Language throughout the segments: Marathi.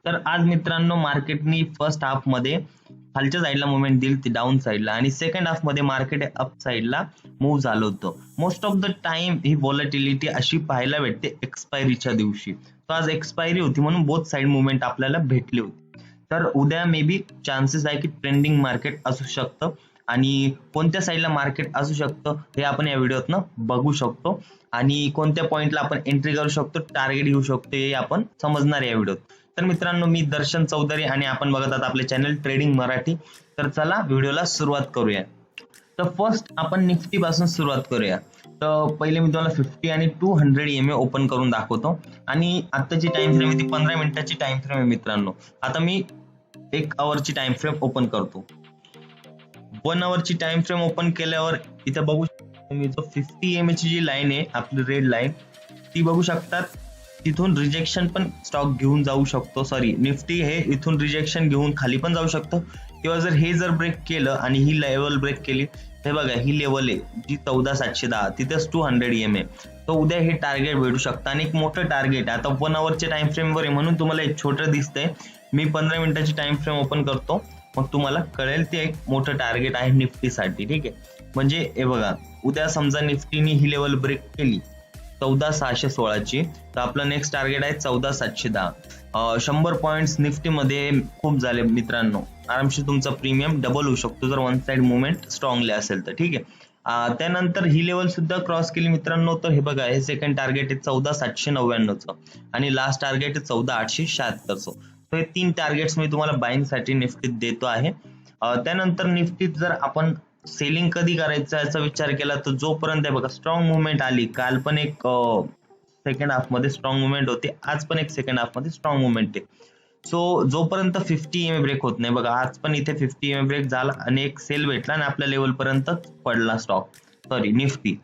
तर आज मित्रांनो मार्केटनी फर्स्ट हाफ मध्ये खालच्या साईडला मुवमेंट दिली ती डाऊन साईडला, आणि सेकंड हाफ मध्ये मार्केट अप साईडला मूव्ह झालं होतं. Most of the time he volatility अशी पाहायला भेटते एक्सपायरीच्या दिवशी. तर आज एक्सपायरी होती म्हणून बोथ साईड मुवमेंट आपल्याला भेटली होती. तर उद्या मे बी चान्सेस आहे की ट्रेंडिंग मार्केट असू शकतं, आणि कोणत्या साईडला मार्केट असू शकतं हे आपण या व्हिडिओतनं बघू शकतो, आणि कोणत्या पॉइंटला आपण एंट्री करू शकतो, टार्गेट घेऊ शकतो हे आपण समजणार या व्हिडिओत. तर मित्रांनो मी दर्शन चौधरी आणि आपण बघत आहात आपले चॅनल ट्रेडिंग मराठी. तर चला व्हिडिओला सुरुवात करूया. तर फर्स्ट आपण निफ्टी पासून सुरुवात करूया. तर पहिले मी तुम्हाला 50 आणि 200 EMA ओपन करून दाखवतो, आणि आताची टाइम फ्रेम आहे ती 15 मिनिटाची टाइम फ्रेम आहे मित्रांनो. आता मी 1 आवरची टाइम फ्रेम ओपन करतो. 1 आवरची टाइम फ्रेम ओपन केल्यावर इथे बघू शकता मी जो 50 EMA ची जी लाईन आहे आपली रेड लाईन ती बघू शकतात. तिथून रिजेक्शन पण स्टॉक घेऊन जाऊ शकतो. सॉरी, निफ्टी हे इथून रिजेक्शन घेऊन खाली पण जाऊ शकतो, किंवा जर हे जर ब्रेक केलं आणि ही लेवल ब्रेक केली, हे बघा ही लेवल आहे जी 14,710, तिथेच 200 EMA. तर उद्या हे टार्गेट भेटू शकतं, आणि एक मोठं टार्गेट आहे. आता 1 आवरच्या टाइम फ्रेमवर आहे म्हणून तुम्हाला एक छोटं दिसतंय. मी 15 मिनिटाची टाइम फ्रेम ओपन करतो, मग तुम्हाला कळेल ते एक मोठं टार्गेट आहे निफ्टीसाठी. ठीक आहे, म्हणजे हे बघा उद्या समजा निफ्टीने ही लेवल ब्रेक केली 14,616ची, तर आपलं नेक्स्ट टार्गेट आहे 14,710. 100 पॉइंट्स निफ्टीमध्ये खूप झाले मित्रांनो. आरामशी तुमचा प्रीमियम डबल होऊ शकतो जर वन साइड मुवमेंट स्ट्रॉंगली असेल तर. ठीक आहे, त्यानंतर ही लेवल सुद्धा क्रॉस केली मित्रांनो. तर हे बघा हे सेकंड टार्गेट आहे 14,799चं, आणि लास्ट टार्गेट आहे 14,876चं. तर हे 3 टार्गेट्स मी तुम्हाला बाईंग साठी निफ्टीत देतो आहे. त्यानंतर निफ्टीत जर आपण सेलिंग कधी करायचं याचा विचार केला तर जोपर्यंत आहे बघा स्ट्रॉंग मुवमेंट आली, काल पण एक सेकंड हाफ मध्ये स्ट्रॉंग मुवमेंट होते, आज पण एक सेकंड हाफ मध्ये स्ट्रॉंग मुवमेंट आहे. सो जोपर्यंत 50 EMA ब्रेक होत नाही, बघा आज पण इथे 50 EMA ब्रेक झाला आणि एक सेल भेटला आणि आपल्या लेवल पर्यंत पडला स्टॉक, सॉरी निफ्टी.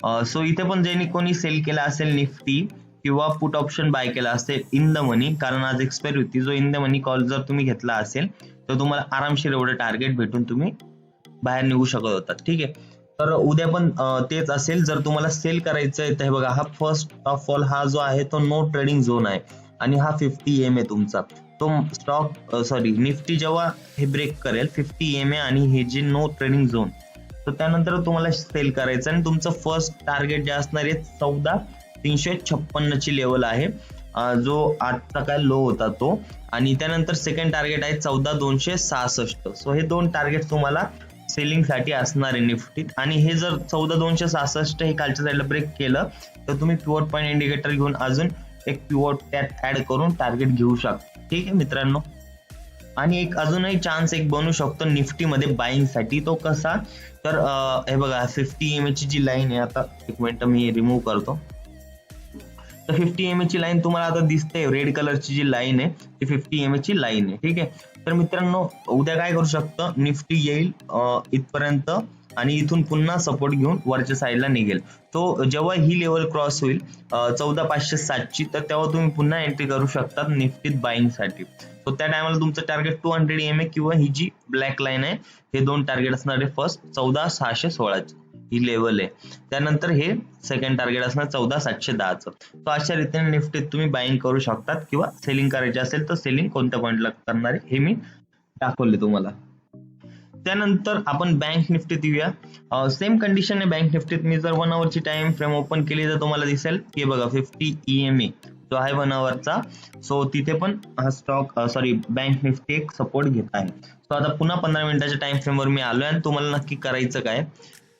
सो इथे पण ज्यांनी कोणी सेल केला असेल निफ्टी किंवा पुट ऑप्शन बाय केला असेल इन द मनी, कारण आज एक्सपायरी होती, जो इन द मनी कॉल जर तुम्ही घेतला असेल तर तुम्हाला आरामशीर एवढं टार्गेट भेटून तुम्ही बाहेर निघू शकत होतात. ठीक आहे, तर उद्या पण तेच असेल. जर तुम्हाला सेल करायचं आहे तर हे बघा हा फर्स्ट ऑफ ऑल हा जो आहे तो नो ट्रेडिंग झोन आहे, आणि हा 50 EMA तुमचा तो स्टॉक सॉरी निफ्टी जेव्हा हे ब्रेक करेल 50 EMA आणि हे जे नो ट्रेडिंग झोन, तर त्यानंतर तुम्हाला सेल करायचं, आणि तुमचं फर्स्ट टार्गेट जे असणार आहे 14,356 ची लेवल आहे, जो आजचा काय लो होता तो, आणि त्यानंतर सेकंड टार्गेट आहे 14,266. सो हे 2 टार्गेट तुम्हाला सेलिंग साठी असणार आहे निफ्टीत. आणि हे जर 14,266 हे खालच्या साईडला ब्रेक केलं तर तुम्ही पिवट पॉईंट इंडिकेटर घेऊन अजून एक पिवट त्यात ऍड करून टार्गेट घेऊ शकता. ठीक आहे मित्रांनो, आणि एक अजूनही चान्स एक बनू शकतो निफ्टी मध्ये बाईंग साठी. तो कसा, तर हे बघा 50 EMA ची जी लाईन आहे, आता एक मिनिट मी रिमूव्ह करतो. तर 50 EMA ची लाईन तुम्हाला आता दिसते, रेड कलरची जी लाईन आहे ती 50 EMA ची लाईन आहे. ठीक आहे, तर मित्रांनो उद्या काय करू शकतं, निफ्टी येईल इथपर्यंत आणि इथून पुन्हा सपोर्ट घेऊन वरच्या साईडला निघेल. तो जेव्हा ही लेवल क्रॉस होईल 14,507ची, तर तेव्हा तुम्ही पुन्हा एंट्री करू शकता निफ्टीत बाईंग साठी. तो त्या टायमाला तुमचं टार्गेट 200 EMA किंवा ही जी ब्लॅक लाईन आहे हे 2 टार्गेट असणार आहे. फर्स्ट 14,616 ही लेवल आहे, त्यानंतर हे सेकंड टार्गेट असणार 14,710चं. तो अशा रीतीने निफ्टीत तुम्ही बाईंग करू शकतात, किंवा सेलिंग करायची असेल तर सेलिंग कोणत्या पॉईंटला करणार आहे हे मी दाखवले तुम्हाला. त्यानंतर आपण बँक निफ्टीत येऊया. सेम कंडिशन आहे बँक निफ्टीत. मी जर 1 आवरची टाइम फ्रेम ओपन केली तर तुम्हाला दिसेल की बघा 50 EMA जो आहे 1 आवरचा, सो तिथे पण हा स्टॉक सॉरी बँक निफ्टी एक सपोर्ट घेत आहे. सो आता पुन्हा 15 मिनिटाच्या टाइम फ्रेमवर मी आलोय, आणि तुम्हाला नक्की करायचं काय,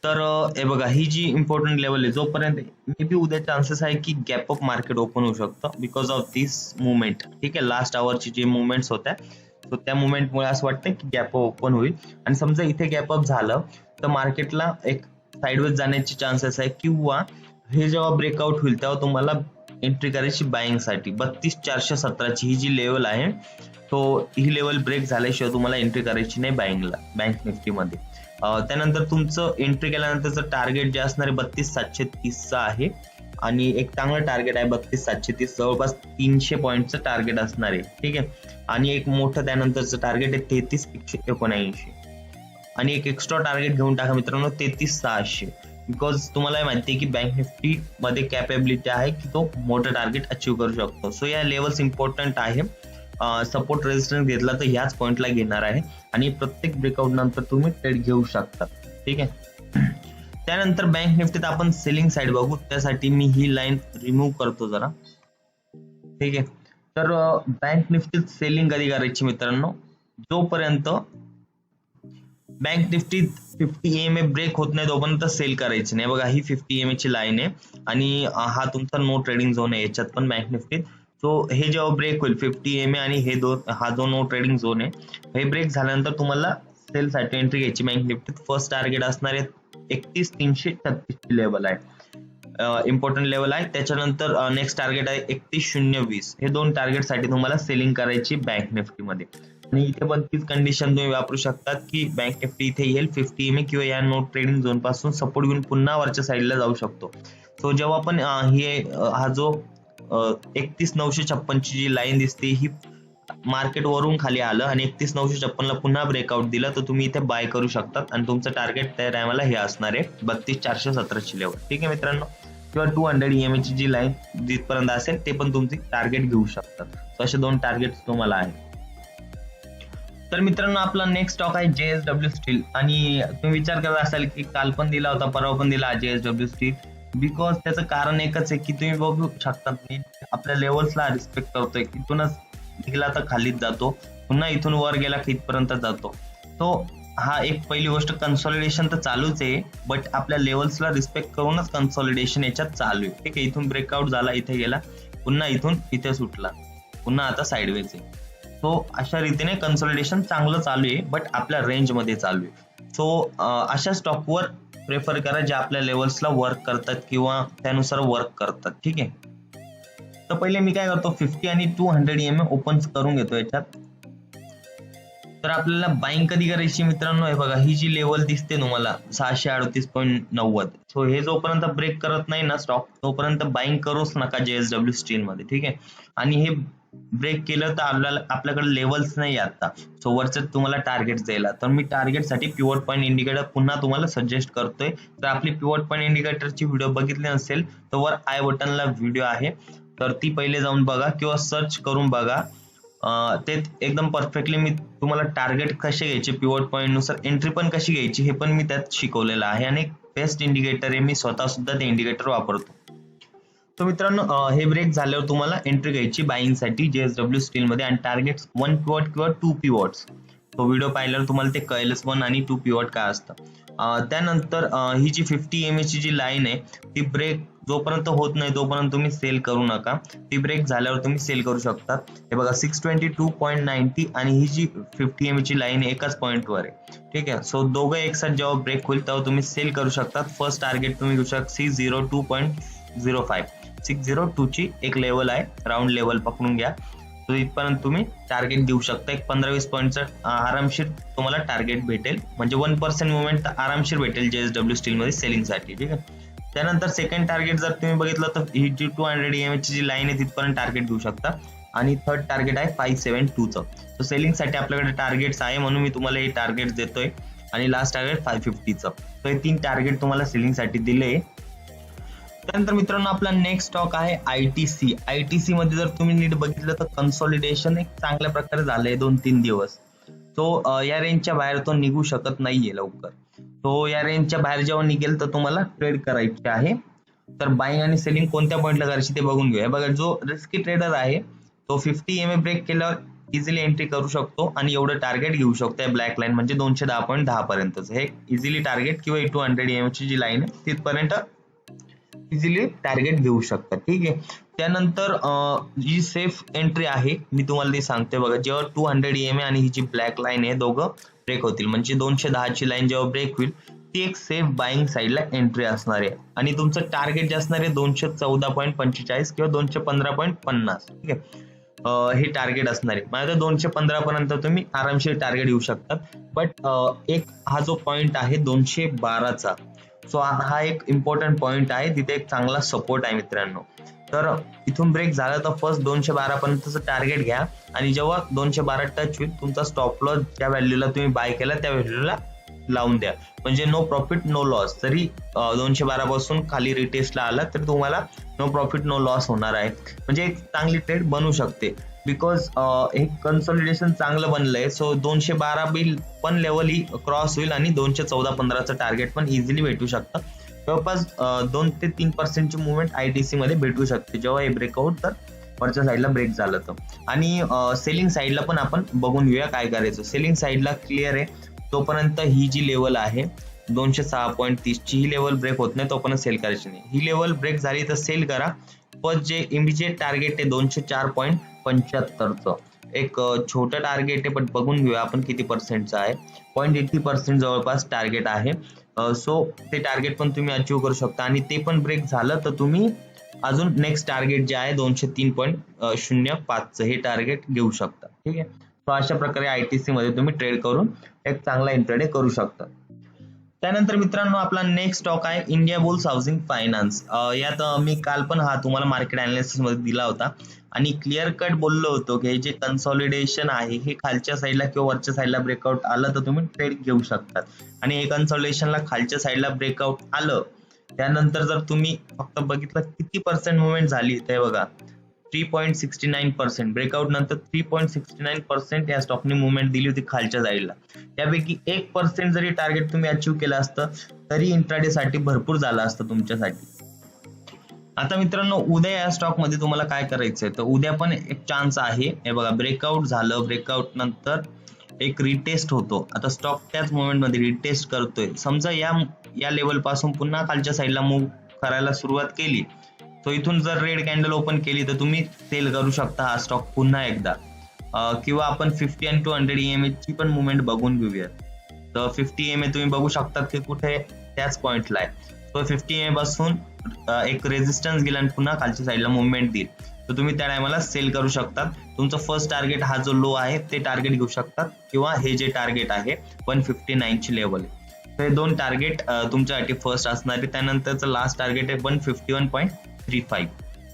तर हे बघा ही जी इम्पॉर्टंट लेवल आहे, जोपर्यंत मे बी उद्या चान्सेस आहे की गॅप अप मार्केट ओपन होऊ शकतं बिकॉज ऑफ दिस मुवमेंट. ठीक आहे, लास्ट आवरची जे मुवमेंट्स होत्या, सो त्या मुवमेंटमुळे असं वाटतं की गॅप ओपन होईल, आणि समजा इथे गॅप अप झालं तर मार्केटला एक साइडवेज जाण्याचे चान्सेस आहे, किंवा हे जेव्हा ब्रेकआउट होईल तेव्हा तुम्हाला एंट्री करायची बाईंग साठी 32,417ची ही जी लेवल आहे, तो ही लेवल ब्रेक झाल्याशिवाय तुम्हाला एंट्री करायची नाही बाईंगला बँक निफ्टीमध्ये. त्यानंतर तुमचं एंट्री केल्यानंतरचं टार्गेट जे असणार आहे 32,730चं आहे, आणि एक चांगलं टार्गेट आहे 32,730, जवळपास 300 पॉईंटचं टार्गेट असणार आहे. ठीक आहे, आणि एक मोठं त्यानंतरचं टार्गेट आहे 33,179, आणि एक एक्स्ट्रा टार्गेट घेऊन टाका मित्रांनो 33,600, बिकॉज तुम्हाला माहिती आहे की बँक निफ्टी मध्ये कॅपेबिलिटी आहे की तो मोठं टार्गेट अचीव्ह करू शकतो. सो या लेवल्स इम्पॉर्टंट आहे. सपोर्ट रेजिस्टन्स घेतला तर ह्याच पॉइंटला घेणार आहे आणि प्रत्येक ब्रेकआउट नंतर तुम्ही ट्रेड घेऊ शकता. ठीक आहे. त्यानंतर बँक निफ्टीत आपण सेलिंग साइड बघू. त्यासाठी मी ही लाईन रिमूव्ह करतो जरा. ठीक आहे. तर बँक निफ्टीत सेलिंग कधी करायची मित्रांनो, जोपर्यंत बँक निफ्टीत 50 EMA ब्रेक होत नाही तोपर्यंत सेल करायची नाही. बघा ही 50 EMA ची लाईन आहे आणि हा तुमचा नो ट्रेडिंग झोन आहे याच्यात पण बँक निफ्टीत. सो हे जेव्हा ब्रेक होईल 50 EMA आणि हा जो नो ट्रेडिंग झोन आहे, हे ब्रेक झाल्यानंतर तुम्हाला सेल साठी एंट्री घ्यायची बँक निफ्टीत. फर्स्ट टार्गेट असणार आहे 31,336 ची लेवल आहे, इम्पॉर्टंट लेवल आहे. त्याच्यानंतर नेक्स्ट टार्गेट आहे 31,020. हे दोन टार्गेट साठी तुम्हाला सेलिंग करायची बँक निफ्टी मध्ये. आणि इथे पण तीच कंडिशन तुम्ही वापरू शकतात की बँक निफ्टी इथे येईल 50 EMA किंवा या नो ट्रेडिंग झोन पासून सपोर्ट घेऊन पुन्हा वरच्या साईडला जाऊ शकतो. सो जेव्हा पण हा जो 31,956 ची जी लाईन दिसते ही मार्केट वरून खाली आलं आणि 31,956 ला पुन्हा ब्रेकआउट दिला तर तुम्ही इथे बाय करू शकतात आणि तुमचं टार्गेट त्या टायमाला हे असणार आहे 32,417 ची लेवल. ठीक आहे मित्रांनो. किंवा 200 EMA ची जी लाईन जिथपर्यंत असेल ते पण तुमची टार्गेट घेऊ शकतात. सो असे दोन टार्गेट तुम्हाला आहे. तर मित्रांनो आपला नेक्स्ट स्टॉक आहे JSW स्टील. आणि तुम्ही विचार करत असाल की काल पण दिला होता, परवा पण दिला JSW स्टील. बिकॉज त्याचं कारण एकच आहे की तुम्ही बघू शकता मी आपल्या लेवल्सला रिस्पेक्ट करतोय. इथूनच निघाला तर खालीच जातो, पुन्हा इथून वर गेला की इथपर्यंत जातो. तो हा एक पहिली गोष्ट, कन्सॉलिडेशन तर चालूच आहे बट आपल्या लेवल्सला रिस्पेक्ट करूनच कन्सॉलिडेशन याच्यात चालू आहे. ठीक आहे. इथून ब्रेकआउट झाला, इथे गेला, पुन्हा इथून इथे सुटला, पुन्हा आता साइडवेज आहे. सो अशा रीतीने कन्सॉलिडेशन चांगलं चालू आहे बट आपल्या रेंज मध्ये चालू आहे. सो अशा स्टॉकवर प्रेफर करा जे आपल्या लेवल्सला वर्क करतात किंवा त्यानुसार वर्क करतात. ठीक आहे. तर पहिले मी काय करतो 50 आणि 200 EMA ओपन करून घेतो याच्यात. तर आपल्याला बाईंग कधी करायची मित्रांनो, हे बघा ही जी लेवल दिसते तुम्हाला 638.90. सो हे जोपर्यंत ब्रेक करत नाही ना स्टॉक तोपर्यंत बाईंग करूच नका JSW स्टील मध्ये. ठीक आहे. आणि हे ब्रेक केलं तर आपल्याकडे लेवल्स नाही आता. सो वरचं तुम्हाला टार्गेट द्यायला, तर मी टार्गेट साठी पिवट पॉईंट इंडिकेटर पुन्हा तुम्हाला सजेस्ट करतोय. तर आपली पिवट पॉईंट इंडिकेटरची व्हिडिओ बघितली नसेल तर वर आय बटनला व्हिडिओ आहे, तर ती पहिले जाऊन बघा किंवा सर्च करून बघा. ते एकदम परफेक्टली मी तुम्हाला टार्गेट कसे घ्यायचे, पिवट पॉईंट नुसार एंट्री पण कशी घ्यायची हे पण मी त्यात शिकवलेलं आहे. आणि बेस्ट इंडिकेटर आहे, मी स्वतः सुद्धा ते इंडिकेटर वापरतो. तर मित्रांनो हे ब्रेक झाल्यावर तुम्हाला एंट्री घ्यायची बाईंग साठी JSW स्टील मध्ये आणि टार्गेट 1 पिवट किंवा 2 पिवट्स. तो व्हिडिओ पाहिल्यावर तुम्हाला ते कळेलच 1 आणि 2 पिवट काय असतं. त्यानंतर ही जी 50 EMA ची जी लाईन आहे ती ब्रेक जोपर्यंत होत नाही तोपर्यंत तुम्ही सेल करू नका. ती ब्रेक झाल्यावर तुम्ही सेल करू शकता. हे बघा 622.90 आणि ही जी 50 EMA ची लाईन एकाच पॉइंटवर आहे. ठीक आहे. सो दोघं एकसाथ जेव्हा ब्रेक होईल तेव्हा तुम्ही सेल करू शकता. फर्स्ट टार्गेट तुम्ही घेऊ शकता 602.05. 602 ची एक लेवल आहे, राऊंड लेवल पकडून घ्या. तो इथपर्यंत तुम्ही टार्गेट देऊ शकता. एक 15-20 पॉईंटचं आरामशीर तुम्हाला टार्गेट भेटेल, म्हणजे 1% मुवमेंट आरामशीर भेटेल JSW स्टील मध्ये सेलिंग साठी. ठीक आहे. त्यानंतर सेकंड टार्गेट जर तुम्ही बघितलं तर ही जी 200 EMA ची जी लाईन आहे तिथपर्यंत टार्गेट घेऊ शकता. आणि थर्ड टार्गेट आहे 572 चं. तो सेलिंग साठी आपल्याकडे टार्गेट्स आहे म्हणून मी तुम्हाला हे टार्गेट देतोय. आणि लास्ट टार्गेट 550 चं. तर हे 3 टार्गेट तुम्हाला सेलिंग साठी दिले. त्यानंतर मित्रांनो आपला नेक्स्ट स्टॉक आहे ITC. ITC मध्ये जर तुम्ही नीट बघितलं तर कन्सॉलिडेशन एक चांगल्या प्रकारे झालंय 2-3 दिवस. तो या रेंजच्या बाहेर तो निघू शकत नाहीये लवकर. तो या रेंजच्या बाहेर जेव्हा निघेल तर तुम्हाला ट्रेड करायचे आहे. तर बाईंग आणि सेलिंग कोणत्या पॉइंटला करायची ते बघून घेऊया. बघा जो रिस्की ट्रेडर आहे तो 50 EMA ब्रेक केल्यावर इझिली एंट्री करू शकतो आणि एवढं टार्गेट घेऊ शकतो. ब्लॅक लाईन म्हणजे 210.10 पर्यंतच हे इझिली टार्गेट किंवा 200 EMA ची जी लाईन आहे तिथपर्यंत इझिली टार्गेट घेऊ शकतात. ठीक आहे. त्यानंतर जी सेफ एंट्री आहे मी तुम्हाला ती सांगते. बघा जेव्हा 200 EMA आणि ही जी ब्लॅक लाईन आहे दोघं ब्रेक होतील म्हणजे 210 ची लाईन जेव्हा ब्रेक होईल ती एक सेफ बाईंग साईडला एंट्री असणार आहे. आणि तुमचं टार्गेट जे असणार आहे 214.45 किंवा 215.50. ठीक आहे. हे टार्गेट असणार आहे. माझ्या 215 पर्यंत तुम्ही आरामशीर टार्गेट घेऊ शकतात. बट एक हा जो पॉइंट आहे 212 चा, सो हा एक इम्पॉर्टंट पॉइंट आहे, तिथे एक चांगला सपोर्ट आहे मित्रांनो. तर इथून ब्रेक झाला तर फर्स्ट 212 पर्यंतचं टार्गेट घ्या आणि जेव्हा 212 टच होईल तुमचा स्टॉप लॉस ज्या व्हॅल्यूला तुम्ही बाय केला त्या व्हॅल्यूला लावून द्या. म्हणजे नो प्रॉफिट नो लॉस. जरी 212 पासून खाली रिटेस्टला आला तर तुम्हाला नो प्रॉफिट नो लॉस होणार आहे. म्हणजे एक चांगली ट्रेड बनू शकते. बिकॉज हे कन्सॉलिडेशन चांगलं बनलंय. सो 212 बिल पण लेवल ही क्रॉस होईल आणि 214-15चं टार्गेट पण इझिली भेटू शकतं. जवळपास 2 ते 3% मुवमेंट ITC मध्ये भेटू शकते जेव्हा हे ब्रेकआउट तर वरच्या साईडला ब्रेक झालं तर. आणि सेलिंग साईडला पण आपण बघून घेऊया काय करायचं. सेलिंग साईडला क्लिअर आहे, तोपर्यंत ही जी लेवल आहे 206.30 ची ही लेवल ब्रेक होत नाही तोपर्यंत सेल करायची नाही. ही लेवल ब्रेक झाली तर सेल करा. पण जे इमिजिएट टार्गेट आहे 204.75चं एक छोटं टार्गेट आहे, पण बघून घेऊया आपण किती पर्सेंटचं आहे. 0.80% जवळपास टार्गेट आहे. सो ते टार्गेट पण तुम्ही अचीव्ह करू शकता आणि ते पण ब्रेक झालं तर तुम्ही अजून नेक्स्ट टार्गेट जे आहे 203.05चं हे टार्गेट घेऊ शकता. ठीक आहे. सो अशा प्रकारे ITC मध्ये तुम्ही ट्रेड करून एक चांगला इंट्राडे करू शकता. त्यानंतर मित्रांनो आपला नेक्स्ट स्टॉक आहे इंडियाबुल्स हाऊसिंग फायनान्स. यात मी काल पण हा तुम्हाला मार्केट अनालिसिस मध्ये दिला होता आणि क्लिअर कट बोललो होतो की हे जे कन्सॉलिडेशन आहे हे खालच्या साईडला किंवा वरच्या साईडला ब्रेकआउट आलं तर तुम्ही ट्रेड घेऊ शकतात. आणि हे कन्सॉलिडेशनला खालच्या साईडला ब्रेकआउट आलं त्यानंतर जर तुम्ही फक्त बघितलं किती पर्सेंट मुवमेंट झाली ते बघा 3.69%. ब्रेकआउट नंतर 3.69% या स्टॉकनी मुवमेंट दिली होती खालच्या साईडला. त्यापैकी 1% जरी टार्गेट तुम्ही अचीव्ह केलं असतं तरी इंट्राडे साठी भरपूर झालं असतं तुमच्यासाठी. आता मित्रांनो उद्या या स्टॉक मध्ये तुम्हाला काय करायचंय तर उद्या पण एक चान्स आहे. हे बघा ब्रेकआउट झालं, ब्रेकआउट नंतर एक रिटेस्ट होतो. आता स्टॉक त्याच मोमेंट मध्ये रिटेस्ट करतोय. समजा या लेवल पासून पुन्हा खालच्या साईडला मूव्ह करायला सुरुवात केली तो इथून जर रेड कॅन्डल ओपन केली तर तुम्ही सेल करू शकता हा स्टॉक पुन्हा एकदा. किंवा आपण 50 आणि 200 EMA ची पण मुवमेंट बघून घेऊया. तर 50 EMA तुम्ही बघू शकता की कुठे त्याच पॉइंटला आहे. तो 50 EMA पासून एक रेजिस्टन्स गेला आणि पुन्हा खालच्या साईडला मुवमेंट देईल तर तुम्ही त्या टायमाला सेल करू शकता. तुमचं फर्स्ट टार्गेट हा जो लो आहे ते टार्गेट घेऊ शकतात किंवा हे जे टार्गेट आहे 159 ची लेवल आहे हे दोन टार्गेट तुमच्यासाठी फर्स्ट असणार आहे. त्यानंतरचं लास्ट टार्गेट आहे 151.35.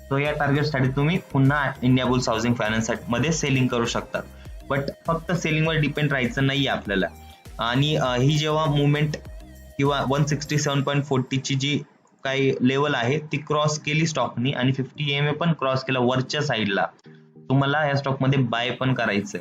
सो या टार्गेटसाठी तुम्ही पुन्हा इंडियाबुल्स हाऊसिंग फायनान्स मध्ये सेलिंग करू शकतात. बट फक्त सेलिंगवर डिपेंड राहायचं नाहीये आपल्याला. आणि ही जेव्हा मुवमेंट किंवा 167.40 ची जी काही लेवल आहे ती क्रॉस केली स्टॉकनी आणि 50 EMA पण क्रॉस केला वरच्या साईडला तुम्हाला या स्टॉक मध्ये बाय पण करायचंय.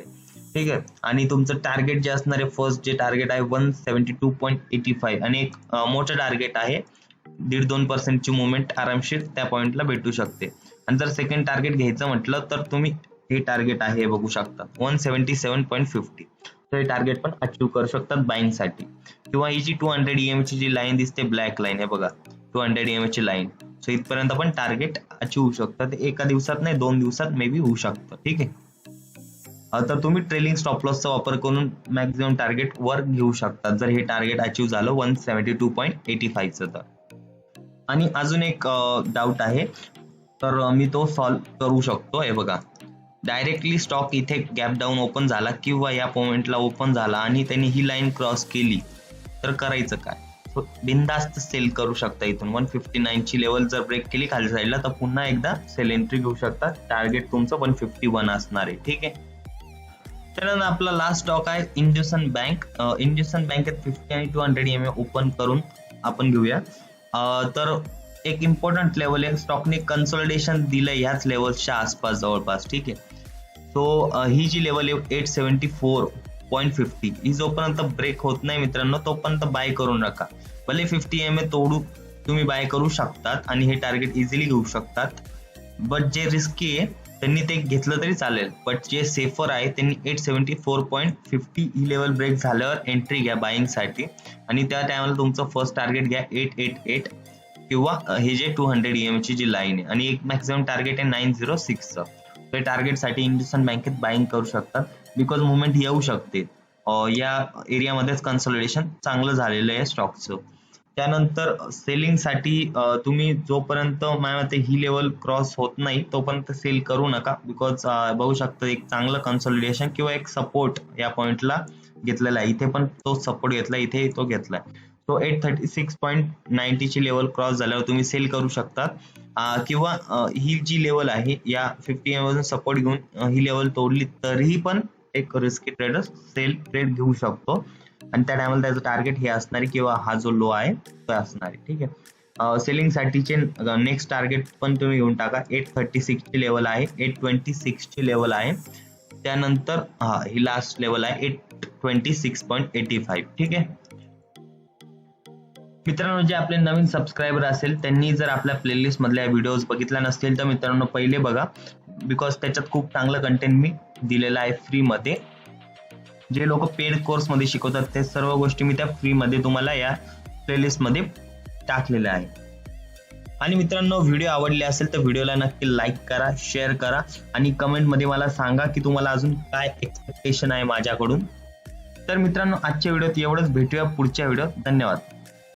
ठीक आहे. आणि तुमचं टार्गेट जे असणार आहे फर्स्ट जे टार्गेट आहे 172.85 आणि एक मोठं टार्गेट आहे 1.5-2% ची मुवमेंट आरामशीर त्या पॉइंटला भेटू शकते. आणि जर सेकंड टार्गेट घ्यायचं म्हटलं तर तुम्ही हे टार्गेट आहे बघू शकता 177.50. तर हे टार्गेट पण अचीव्ह करू शकतात बाईंग साठी. किंवा ही जी 200 EMA ची जी लाईन दिसते ब्लॅक लाईन आहे बघा 200 EMA ची लाईन. सो इथपर्यंत आपण टार्गेट अचीव्ह होऊ शकतात. एका दिवसात नाही 2 दिवसात मे बी होऊ शकतं. ठीक आहे. तर तुम्ही ट्रेलिंग स्टॉप लॉसचा वापर करून मॅक्झिमम टार्गेट वर घेऊ शकता जर हे टार्गेट अचीव्ह झालं 172.85चं तर. आणि अजून एक डाऊट आहे तर मी तो सॉल्व्ह करू शकतो. हे बघा डायरेक्टली स्टॉक इथे गॅप डाऊन ओपन झाला किंवा या पॉइंटला ओपन झाला आणि त्यांनी ही लाईन क्रॉस केली तर करायचं काय. सो बिनधास्त सेल करू शकता. इथून 159 ची लेवल जर ब्रेक केली खाली साईडला तर पुन्हा एकदा सेल एंट्री घेऊ शकता. टार्गेट तुमचं 151 असणार आहे. ठीक आहे. त्यानंतर आपला लास्ट स्टॉक आहे इंडसइंड बँक. इंडसइंड बँकेत 50 आणि 200 EMA ओपन करून आपण घेऊया. तर एक इम्पॉर्टंट लेवल आहे. स्टॉकने कन्सॉलिडेशन दिलंय ह्याच लेवलच्या आसपास जवळपास. ठीक आहे. सो ही जी लेवल आहे 874.50 ही जोपर्यंत ब्रेक होत नाही मित्रांनो तोपर्यंत बाय करू नका. भले 50 EMA तोडू तुम्ही बाय करू शकतात आणि हे टार्गेट इझिली घेऊ शकतात. बट जे रिस्की आहे त्यांनी ते घेतलं तरी चालेल. बट जे सेफर आहे त्यांनी 874.50 ही लेवल ब्रेक झाल्यावर एंट्री घ्या बाईंग साठी आणि त्या टायमाला तुमचं फर्स्ट टार्गेट घ्या 888 किंवा हे जे 200 EMA ची जी लाईन आहे आणि एक मॅक्झिमम टार्गेट आहे 906चं. ते टार्गेट साठी इंडसइंड बँकेत बाईंग करू शकतात बिकॉज मुवमेंट येऊ शकते. या एरियामध्येच कन्सॉलिडेशन चांगलं झालेलं आहे स्टॉकचं. त्यानंतर सेलिंग साठी तुम्ही जोपर्यंत माझ्या मते ही लेवल क्रॉस होत नाही तोपर्यंत सेल करू नका. बिकॉज बघू शकता एक चांगलं कन्सॉलिडेशन किंवा एक सपोर्ट या पॉइंटला घेतलेला आहे. इथे पण तो सपोर्ट घेतलाय, इथे तो घेतलाय. तो 836.90 ची लेवल क्रॉस झाल्यावर तुम्ही सेल करू शकता. किंवा ही जी लेवल आहे या 50 EMA मधून सपोर्ट घेऊन ही लेवल तोडली तरीही पण एक रिस्की ट्रेडर सेल ट्रेड घेऊ शकतो आणि त्या टायमाला त्याचं टार्गेट हे असणार आहे किंवा हा जो लो आहे तो असणार आहे. ठीक आहे. सेलिंग साठीचे नेक्स्ट टार्गेट पण तुम्ही घेऊन टाका. 836 ची लेवल आहे, 826 ची लेवल आहे, त्यानंतर ही लास्ट लेवल आहे 826.85. ठीक आहे मित्रांनो, जे आपले नवीन सबस्क्रायबर असेल त्यांनी जर आपल्या प्लेलिस्ट मधल्या व्हिडिओज बघितल्या नसतील तर मित्रांनो पहिले बघा, बिकॉज त्याच्यात खूप चांगलं कंटेंट मी दिलेलं आहे फ्री मध्ये. जे लोक पेड कोर्स मध्ये शिकवतात ते सर्व गोष्टी मी त्या फ्री मध्ये तुम्हाला या प्लेलिस्ट मध्ये टाकलेल्या आहे. आणि मित्रांनो, व्हिडिओ आवडले असेल तर व्हिडिओला नक्की लाईक करा, शेअर करा आणि कमेंट मध्ये मला सांगा की तुम्हाला अजून काय एक्सपेक्टेशन आहे माझ्याकडून. तर मित्रांनो, आजच्या व्हिडिओत एवढंच. भेटूया पुढच्या व्हिडिओत. धन्यवाद.